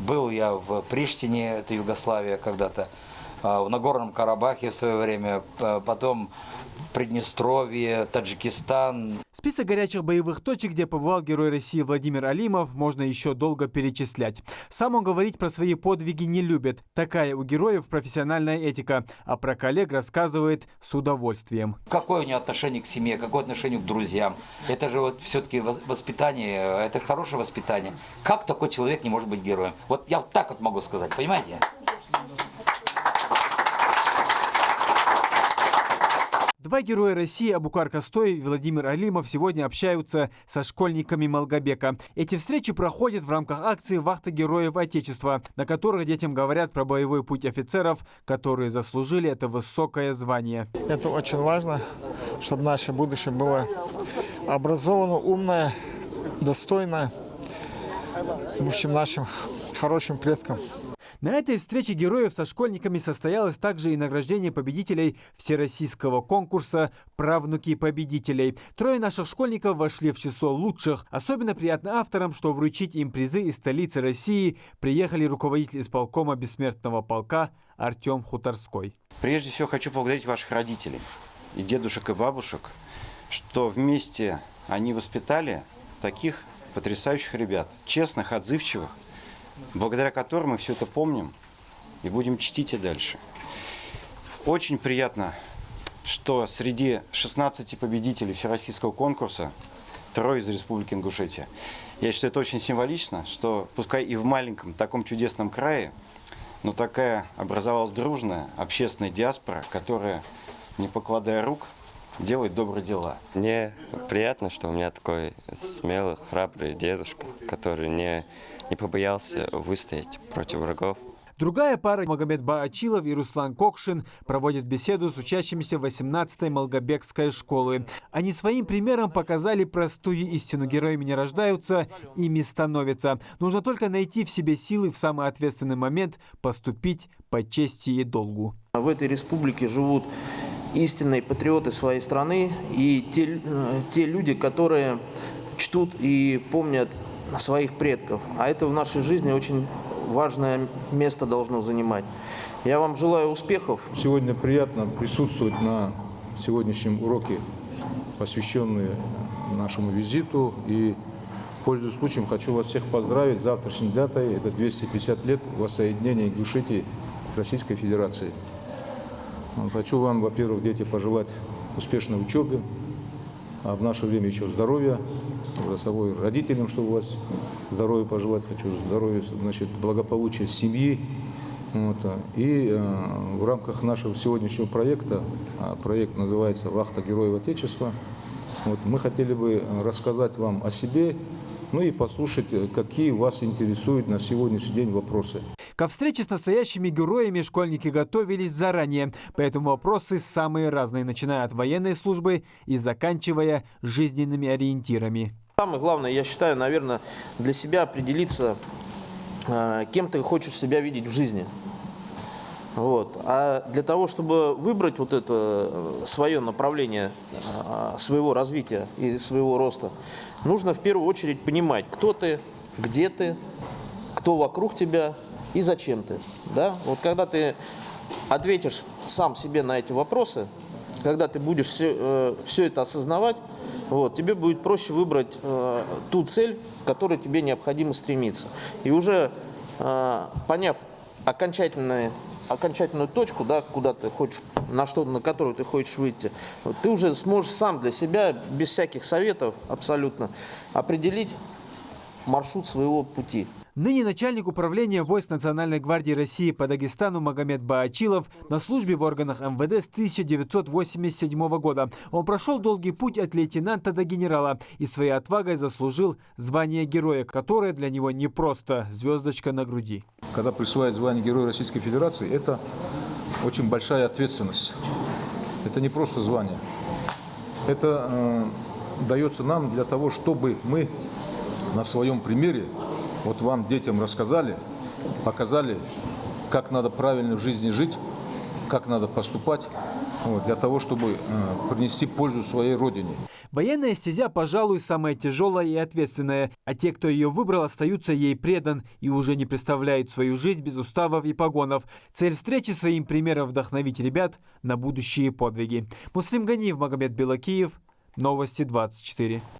Был я в Приштине, это Югославия когда-то, в Нагорном Карабахе в свое время, потом Приднестровье, Таджикистан. Список горячих боевых точек, где побывал герой России Владимир Алимов, можно еще долго перечислять. Сам он говорить про свои подвиги не любит. Такая у героев профессиональная этика. А про коллег рассказывает с удовольствием. Какое у него отношение к семье, какое отношение к друзьям. Это же вот все-таки воспитание, это хорошее воспитание. Как такой человек не может быть героем? Вот я вот так вот могу сказать, понимаете? Два героя России, Абукар Костой и Владимир Алимов, сегодня общаются со школьниками Малгобека. Эти встречи проходят в рамках акции «Вахта героев Отечества», на которых детям говорят про боевой путь офицеров, которые заслужили это высокое звание. Это очень важно, чтобы наше будущее было образовано, умное, достойное, в общем, нашим хорошим предкам. На этой встрече героев со школьниками состоялось также и награждение победителей всероссийского конкурса «Правнуки победителей». Трое наших школьников вошли в число лучших. Особенно приятно авторам, что вручить им призы из столицы России приехали руководитель исполкома бессмертного полка Артем Хуторской. Прежде всего хочу поблагодарить ваших родителей, и дедушек, и бабушек, что вместе они воспитали таких потрясающих ребят, честных, отзывчивых, благодаря которым мы все это помним и будем чтить и дальше. Очень приятно, что среди 16 победителей всероссийского конкурса трое из Республики Ингушетия. Я считаю, это очень символично, что пускай и в маленьком таком чудесном крае, но такая образовалась дружная общественная диаспора, которая, не покладая рук, делает добрые дела. Мне приятно, что у меня такой смелый, храбрый дедушка, который не побоялся выстоять против врагов. Другая пара, Магомед Баачилов и Руслан Кокшин, проводят беседу с учащимися 18-й Малгобекской школы. Они своим примером показали простую истину: героями не рождаются, ими становятся. Нужно только найти в себе силы в самый ответственный момент поступить по чести и долгу. В этой республике живут истинные патриоты своей страны и те люди, которые чтут и помнят своих предков. А это в нашей жизни очень важное место должно занимать. Я вам желаю успехов. Сегодня приятно присутствовать на сегодняшнем уроке, посвященном нашему визиту. И, пользуясь случаем, хочу вас всех поздравить с завтрашней датой. Это 250 лет воссоединения Ингушетии с Российской Федерацией. Хочу вам, во-первых, дети, пожелать успешной учебы, а в наше время еще здоровья. За собой родителям, чтобы у вас здоровья пожелать, хочу здоровья, значит, благополучия семьи. Вот. И в рамках нашего сегодняшнего проекта, проект называется «Вахта героев Отечества», вот, мы хотели бы рассказать вам о себе, ну и послушать, какие вас интересуют на сегодняшний день вопросы. Ко встрече с настоящими героями школьники готовились заранее, поэтому вопросы самые разные, начиная от военной службы и заканчивая жизненными ориентирами. Самое главное, я считаю, наверное, для себя определиться, кем ты хочешь себя видеть в жизни. Вот. А для того, чтобы выбрать вот это свое направление своего развития и своего роста, нужно в первую очередь понимать, кто ты, где ты, кто вокруг тебя и зачем ты. Да? Вот когда ты ответишь сам себе на эти вопросы, когда ты будешь все это осознавать, вот, тебе будет проще выбрать ту цель, к которой тебе необходимо стремиться. И уже поняв окончательную точку, да, куда ты хочешь, на которую ты хочешь выйти, вот, ты уже сможешь сам для себя, без всяких советов абсолютно, определить маршрут своего пути. Ныне начальник управления войск Национальной гвардии России по Дагестану Магомед Баачилов на службе в органах МВД с 1987 года. Он прошел долгий путь от лейтенанта до генерала и своей отвагой заслужил звание героя, которое для него не просто звездочка на груди. Когда присваивают звание Героя Российской Федерации, это очень большая ответственность. Это не просто звание. Это дается нам для того, чтобы мы на своем примере вот вам, детям, рассказали, показали, как надо правильно в жизни жить, как надо поступать, вот, для того, чтобы принести пользу своей родине. Военная стезя, пожалуй, самая тяжелая и ответственная, а те, кто ее выбрал, остаются ей предан и уже не представляют свою жизнь без уставов и погонов. Цель встречи своим примером вдохновить ребят на будущие подвиги. Муслим Ганиев, Магомед Белакиев, Новости 24.